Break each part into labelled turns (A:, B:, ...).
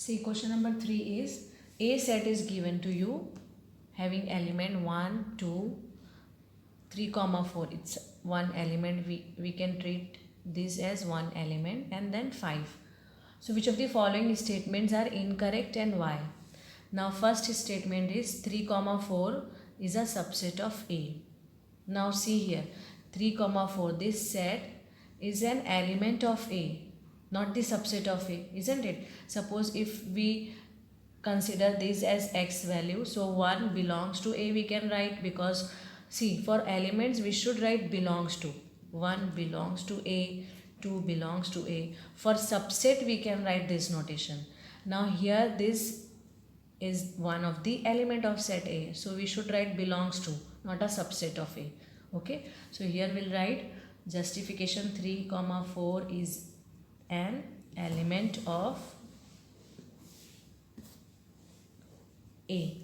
A: See, question number 3 is A set is given to you having element 1, 2, 3, comma 4. It's one element. We can treat this as one element, and then 5. So which of the following statements are incorrect and why? Now first statement is 3, comma 4 is a subset of A. Now see here, 3, comma 4, this set is an element of A, not the subset of A, isn't it? Suppose if we consider this as x value, so 1 belongs to A we can write, because see, for elements we should write belongs to. 1 belongs to A, 2 belongs to A. For subset we can write this notation. Now here this is one of the element of set A, so we should write belongs to, not a subset of A. Okay, so here we'll write justification 3, comma 4 is an element of A.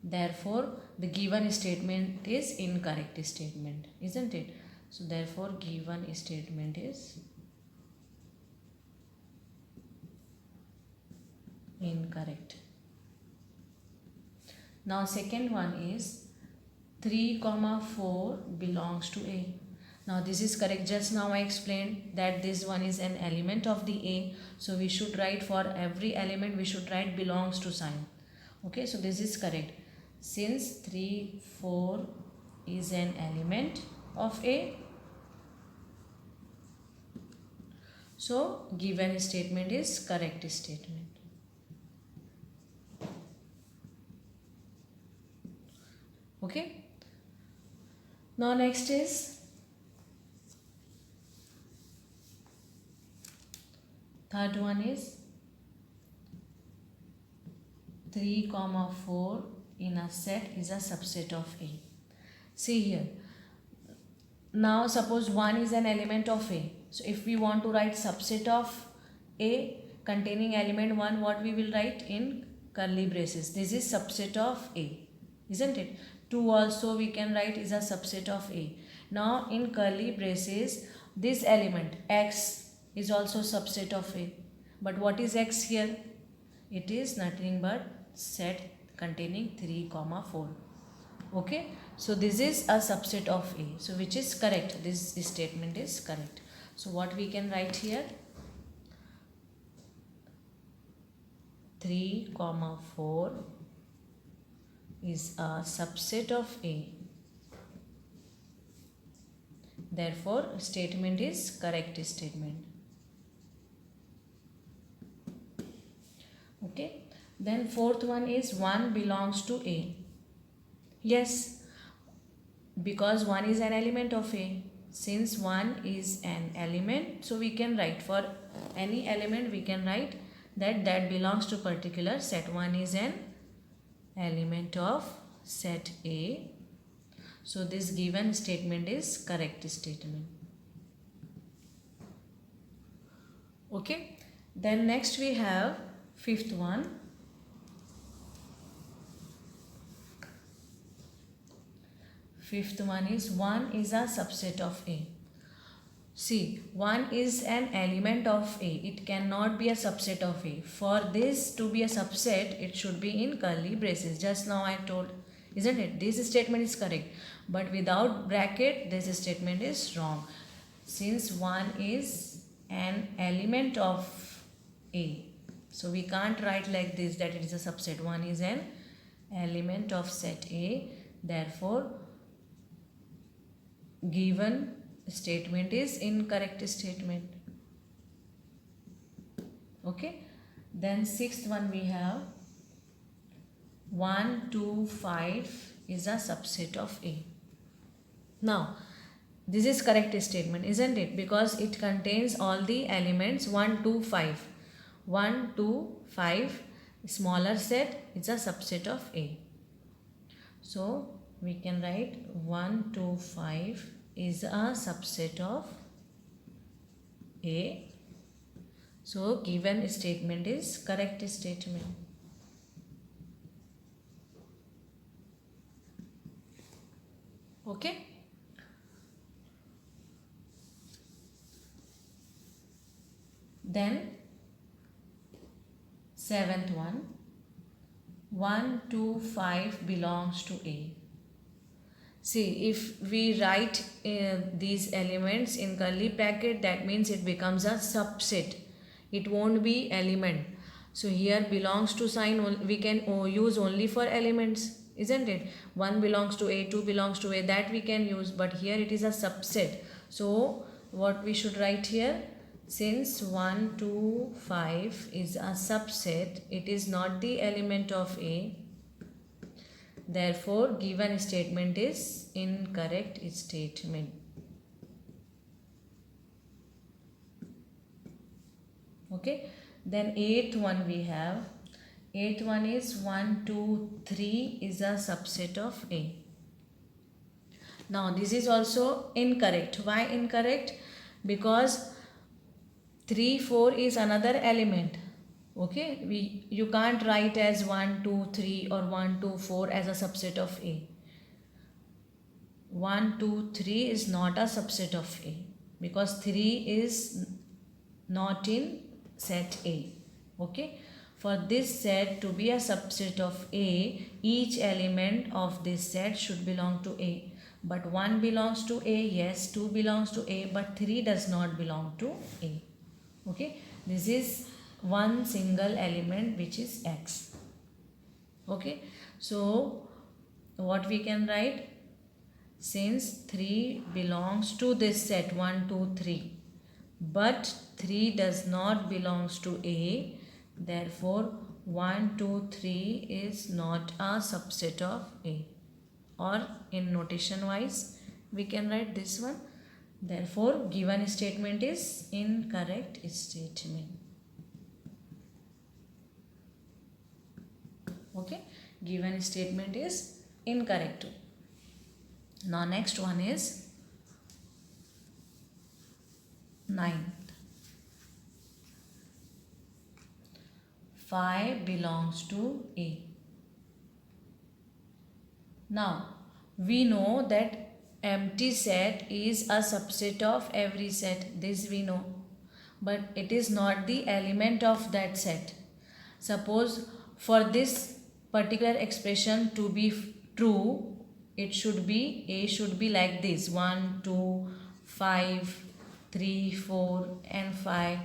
A: Therefore the given statement is incorrect statement, isn't it? So therefore given statement is incorrect. Now second one is 3, comma 4 belongs to A. Now this is correct. Just now I explained that this one is an element of the A. So we should write, for every element we should write belongs to sign. Okay, so this is correct. Since 3, 4 is an element of A, so given statement is correct statement. Okay. Now next is third one is 3, comma 4 in a set is a subset of A. See here. Now suppose 1 is an element of A. So if we want to write subset of A containing element 1, what we will write in curly braces? This is subset of A, isn't it? 2 also we can write is a subset of A. Now in curly braces, this element X is also subset of A. But what is X here? It is nothing but set containing 3, comma 4. Okay, so this is a subset of A, so which is correct. This statement is correct. So what we can write here? 3, comma 4 is a subset of A. Therefore statement is correct statement. Okay, then fourth one is 1 belongs to A. Yes, because 1 is an element of A. Since 1 is an element, so we can write, for any element we can write that belongs to particular set. 1 is an element of set A. So this given statement is correct statement. Okay, then next we have fifth one. Fifth one is 1 is a subset of A. See, 1 is an element of A. It cannot be a subset of A. For this to be a subset, it should be in curly braces. Just now I told, isn't it? This statement is correct. But without bracket, this statement is wrong. Since 1 is an element of A, so we can't write like this that it is a subset. 1 is an element of set A. Therefore, given statement is incorrect statement. Okay, then sixth one we have 1, 2, 5 is a subset of A. Now this is correct statement, isn't it? Because it contains all the elements 1, 2, 5. 1, 2, 5 smaller set is a subset of A. So we can write 1, 2, 5 is a subset of A. So given statement is correct statement. Okay. Then Seventh one, 1, 2, 5 belongs to A. See, if we write these elements in curly bracket, that means it becomes a subset. It won't be element. So here belongs to sign we can use only for elements, isn't it? 1 belongs to A, 2 belongs to A, that we can use, but here it is a subset. So what we should write here? Since 1, 2, 5 is a subset, it is not the element of A. Therefore, given statement is incorrect statement. Okay. Then eighth one we have. Eighth one is 1, 2, 3 is a subset of A. Now this is also incorrect. Why incorrect? Because 3, 4 is another element. Okay, you can't write as 1, 2, 3 or 1, 2, 4 as a subset of A. 1, 2, 3 is not a subset of A because 3 is not in set A. Okay, for this set to be a subset of A, each element of this set should belong to A. But 1 belongs to A, yes, 2 belongs to A, but 3 does not belong to A. Okay, this is one single element which is X. Okay, so what we can write? Since 3 belongs to this set 1, 2, 3, but 3 does not belongs to A, therefore 1, 2, 3 is not a subset of A. Or in notation wise we can write this one. Therefore given statement is incorrect statement. Okay, given statement is incorrect. Now next one is 9th. 5 belongs to A. Now we know that empty set is a subset of every set. This we know. But it is not the element of that set. Suppose for this particular expression to be true, it should be A should be like this 1, 2, 5, 3, 4 and 5.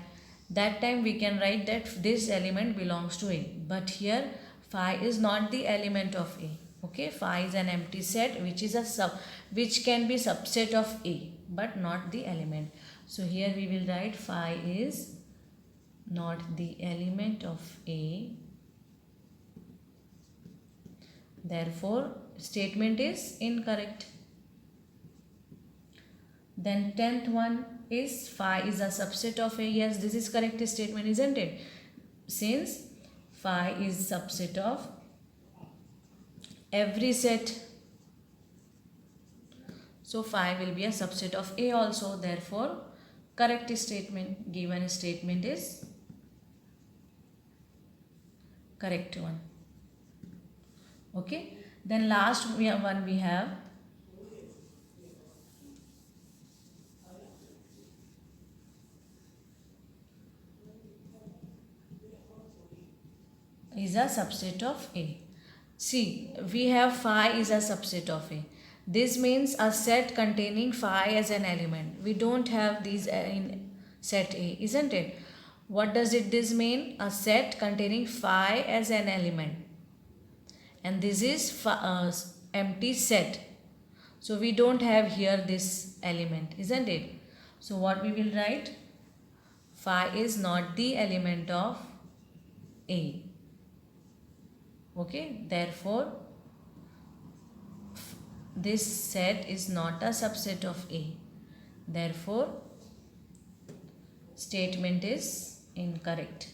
A: That time we can write that this element belongs to A. But here 5 is not the element of A. Okay, 5 is an empty set which can be subset of A but not the element. So here we will write 5 is not the element of A. Therefore, statement is incorrect. Then 10th one is 5 is a subset of A. Yes, this is correct statement, isn't it? Since 5 is subset of every set, so 5 will be a subset of A also. Therefore, correct statement, given statement is correct one. Okay, then last one we have is a subset of A. See, we have phi is a subset of A. This means a set containing phi as an element. We don't have these in set A, isn't it? What does this mean? A set containing phi as an element. And this is empty set. So we don't have here this element, isn't it? So what we will write? Phi is not the element of A. Okay, therefore this set is not a subset of A. Therefore statement is incorrect.